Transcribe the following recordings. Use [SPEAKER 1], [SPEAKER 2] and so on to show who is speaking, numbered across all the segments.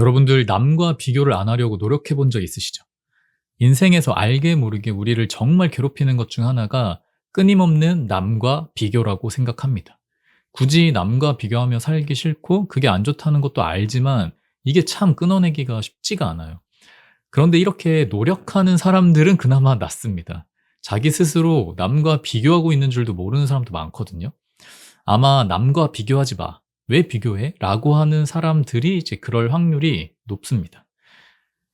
[SPEAKER 1] 여러분들 남과 비교를 안 하려고 노력해 본 적 있으시죠? 인생에서 알게 모르게 우리를 정말 괴롭히는 것 중 하나가 끊임없는 남과 비교라고 생각합니다. 굳이 남과 비교하며 살기 싫고 그게 안 좋다는 것도 알지만 이게 참 끊어내기가 쉽지가 않아요. 그런데 이렇게 노력하는 사람들은 그나마 낫습니다. 자기 스스로 남과 비교하고 있는 줄도 모르는 사람도 많거든요. 아마 "남과 비교하지 마. 왜 비교해?" 라고 하는 사람들이 이제 그럴 확률이 높습니다.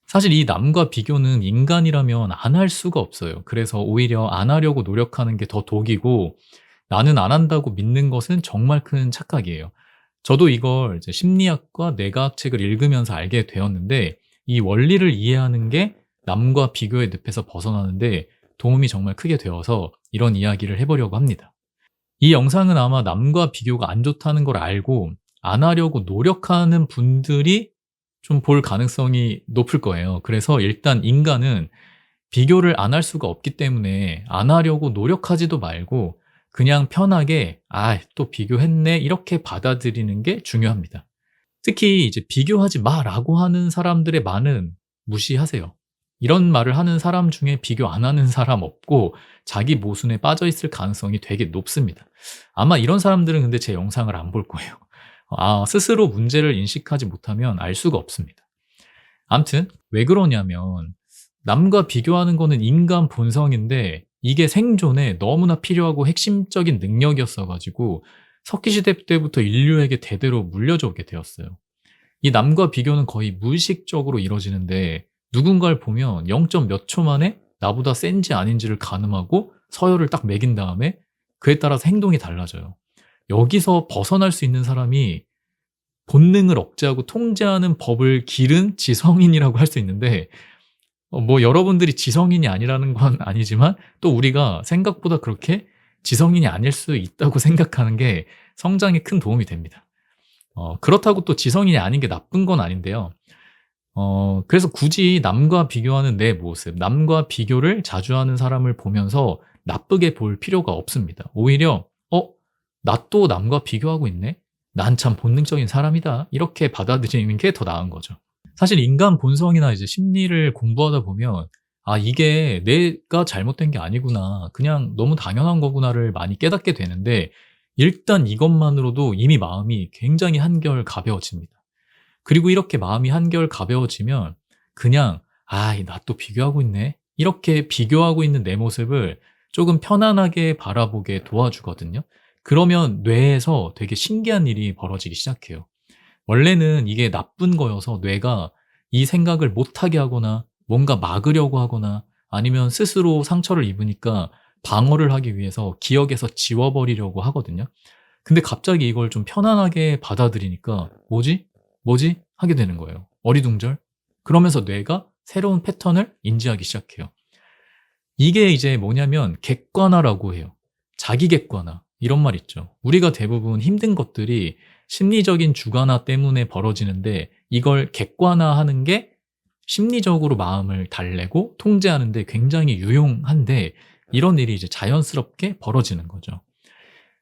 [SPEAKER 1] 사실 이 남과 비교는 인간이라면 안 할 수가 없어요. 그래서 오히려 안 하려고 노력하는 게 더 독이고, 나는 안 한다고 믿는 것은 정말 큰 착각이에요. 저도 이걸 이제 심리학과 뇌과학 책을 읽으면서 알게 되었는데, 이 원리를 이해하는 게 남과 비교의 늪에서 벗어나는 데 도움이 정말 크게 되어서 이런 이야기를 해 보려고 합니다. 이 영상은 아마 남과 비교가 안 좋다는 걸 알고 안 하려고 노력하는 분들이 좀 볼 가능성이 높을 거예요. 그래서 일단 인간은 비교를 안 할 수가 없기 때문에 안 하려고 노력하지도 말고 그냥 편하게 '아 또 비교했네.' 이렇게 받아들이는 게 중요합니다. 특히 이제 "비교하지 마."라고 하는 사람들의 말은 무시하세요. 이런 말을 하는 사람 중에 비교 안 하는 사람 없고 자기 모순에 빠져 있을 가능성이 되게 높습니다. 아마 이런 사람들은 근데 제 영상을 안 볼 거예요. 스스로 문제를 인식하지 못하면 알 수가 없습니다. 암튼 왜 그러냐면, 남과 비교하는 거는 인간 본성인데 이게 생존에 너무나 필요하고 핵심적인 능력이었어 가지고 석기시대 때부터 인류에게 대대로 물려져 오게 되었어요. 이 남과 비교는 거의 무의식적으로 이루어지는데, 누군가를 보면 0. 몇 초 만에 나보다 센지 아닌지를 가늠하고 서열을 딱 매긴 다음에 그에 따라서 행동이 달라져요. 여기서 벗어날 수 있는 사람이 본능을 억제하고 통제하는 법을 기른 지성인이라고 할 수 있는데, 뭐 여러분들이 지성인이 아니라는 건 아니지만 또 우리가 생각보다 그렇게 지성인이 아닐 수 있다고 생각하는 게 성장에 큰 도움이 됩니다. 그렇다고 또 지성인이 아닌 게 나쁜 건 아닌데요. 그래서 굳이 남과 비교하는 내 모습, 남과 비교를 자주 하는 사람을 보면서 나쁘게 볼 필요가 없습니다. 오히려 '나 또 남과 비교하고 있네. 난 참 본능적인 사람이다.' 이렇게 받아들이는 게 더 나은 거죠. 사실 인간 본성이나 이제 심리를 공부하다 보면 '아 이게 내가 잘못된 게 아니구나. 그냥 너무 당연한 거구나.'를 많이 깨닫게 되는데, 일단 이것만으로도 이미 마음이 굉장히 한결 가벼워집니다. 그리고 이렇게 마음이 한결 가벼워지면 그냥 '아 나 또 비교하고 있네.' 이렇게 비교하고 있는 내 모습을 조금 편안하게 바라보게 도와주거든요. 그러면 뇌에서 되게 신기한 일이 벌어지기 시작해요. 원래는 이게 나쁜 거여서 뇌가 이 생각을 못하게 하거나 뭔가 막으려고 하거나 아니면 스스로 상처를 입으니까 방어를 하기 위해서 기억에서 지워버리려고 하거든요. 근데 갑자기 이걸 좀 편안하게 받아들이니까 '뭐지? 뭐지?' 하게 되는 거예요, 어리둥절. 그러면서 뇌가 새로운 패턴을 인지하기 시작해요. 이게 이제 뭐냐면 객관화라고 해요. 자기 객관화. 이런 말 있죠. 우리가 대부분 힘든 것들이 심리적인 주관화 때문에 벌어지는데, 이걸 객관화하는 게 심리적으로 마음을 달래고 통제하는 데 굉장히 유용한데, 이런 일이 이제 자연스럽게 벌어지는 거죠.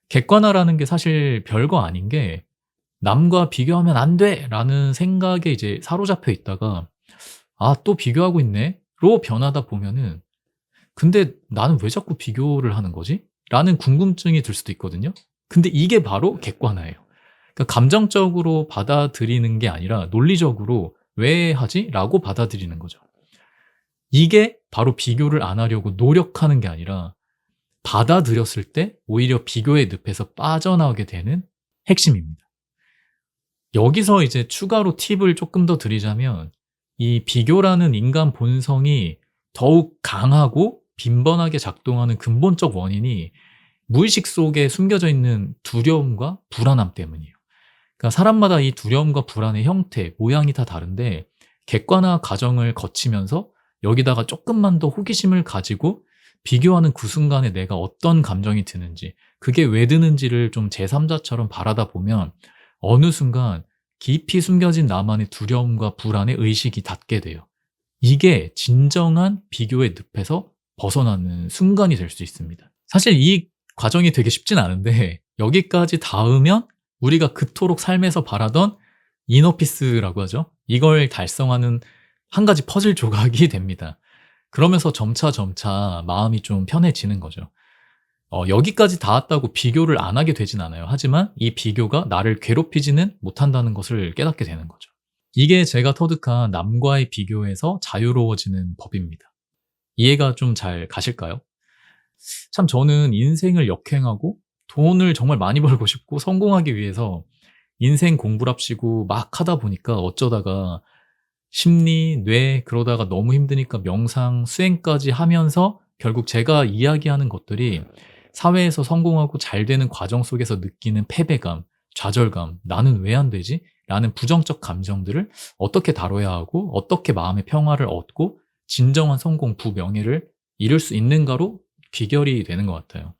[SPEAKER 1] 객관화라는 게 사실 별거 아닌 게, '남과 비교하면 안 돼.'라는 생각에 이제 사로잡혀 있다가 '아 또 비교하고 있네.'로 변하다 보면은 '근데 나는 왜 자꾸 비교를 하는 거지?' 라는 궁금증이 들 수도 있거든요. 근데 이게 바로 객관화예요. 그러니까 감정적으로 받아들이는 게 아니라 논리적으로 '왜 하지?' 라고 받아들이는 거죠. 이게 바로 비교를 안 하려고 노력하는 게 아니라 받아들였을 때 오히려 비교의 늪에서 빠져나오게 되는 핵심입니다. 여기서 이제 추가로 팁을 조금 더 드리자면, 이 비교라는 인간 본성이 더욱 강하고 빈번하게 작동하는 근본적 원인이 무의식 속에 숨겨져 있는 두려움과 불안함 때문이에요. 그러니까 사람마다 이 두려움과 불안의 형태, 모양이 다 다른데, 객관화 과정을 거치면서 여기다가 조금만 더 호기심을 가지고 비교하는 그 순간에 내가 어떤 감정이 드는지, 그게 왜 드는지를 좀 제3자처럼 바라다 보면 어느 순간 깊이 숨겨진 나만의 두려움과 불안에 의식이 닿게 돼요. 이게 진정한 비교의 늪에서 벗어나는 순간이 될 수 있습니다. 사실 이 과정이 되게 쉽진 않은데, 여기까지 닿으면 우리가 그토록 삶에서 바라던 이너피스라고 하죠. 이걸 달성하는 한 가지 퍼즐 조각이 됩니다. 그러면서 점차 마음이 좀 편해지는 거죠. 여기까지 닿았다고 비교를 안 하게 되진 않아요. 하지만 이 비교가 나를 괴롭히지는 못한다는 것을 깨닫게 되는 거죠. 이게 제가 터득한 남과의 비교에서 자유로워지는 법입니다. 이해가 좀 잘 가실까요? 참 저는 인생을 역행하고 돈을 정말 많이 벌고 싶고 성공하기 위해서 인생 공부랍시고 막 하다 보니까 어쩌다가 심리, 뇌 그러다가 너무 힘드니까 명상, 수행까지 하면서 결국 제가 이야기하는 것들이 사회에서 성공하고 잘 되는 과정 속에서 느끼는 패배감, 좌절감, '나는 왜 안 되지?' 라는 부정적 감정들을 어떻게 다뤄야 하고 어떻게 마음의 평화를 얻고 진정한 성공, 부명예를 이룰 수 있는가로 귀결이 되는 것 같아요.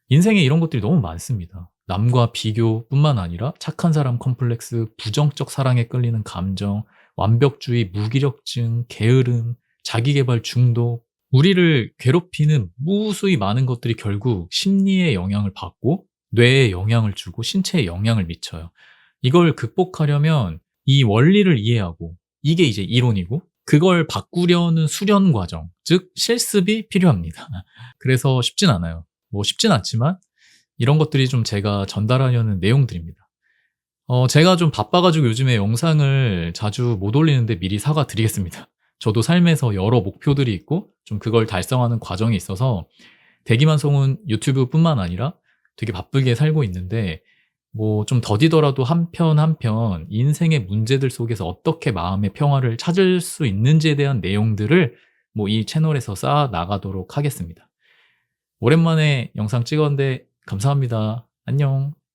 [SPEAKER 1] 인생에 이런 것들이 너무 많습니다. 남과 비교뿐만 아니라 착한 사람 컴플렉스, 부정적 사랑에 끌리는 감정, 완벽주의, 무기력증, 게으름, 자기계발 중독, 우리를 괴롭히는 무수히 많은 것들이 결국 심리에 영향을 받고 뇌에 영향을 주고 신체에 영향을 미쳐요. 이걸 극복하려면 이 원리를 이해하고 이게 이제 이론이고 그걸 바꾸려는 수련 과정, 즉 실습이 필요합니다. 그래서 쉽진 않아요. 뭐 쉽진 않지만 이런 것들이 좀 제가 전달하려는 내용들입니다. 제가 좀 바빠 가지고 요즘에 영상을 자주 못 올리는데 미리 사과드리겠습니다. 저도 삶에서 여러 목표들이 있고 좀 그걸 달성하는 과정이 있어서 대기만성은 유튜브뿐만 아니라 되게 바쁘게 살고 있는데 뭐 좀 더디더라도 한편 한편 인생의 문제들 속에서 어떻게 마음의 평화를 찾을 수 있는지에 대한 내용들을 뭐 이 채널에서 쌓아 나가도록 하겠습니다. 오랜만에 영상 찍었는데 감사합니다. 안녕.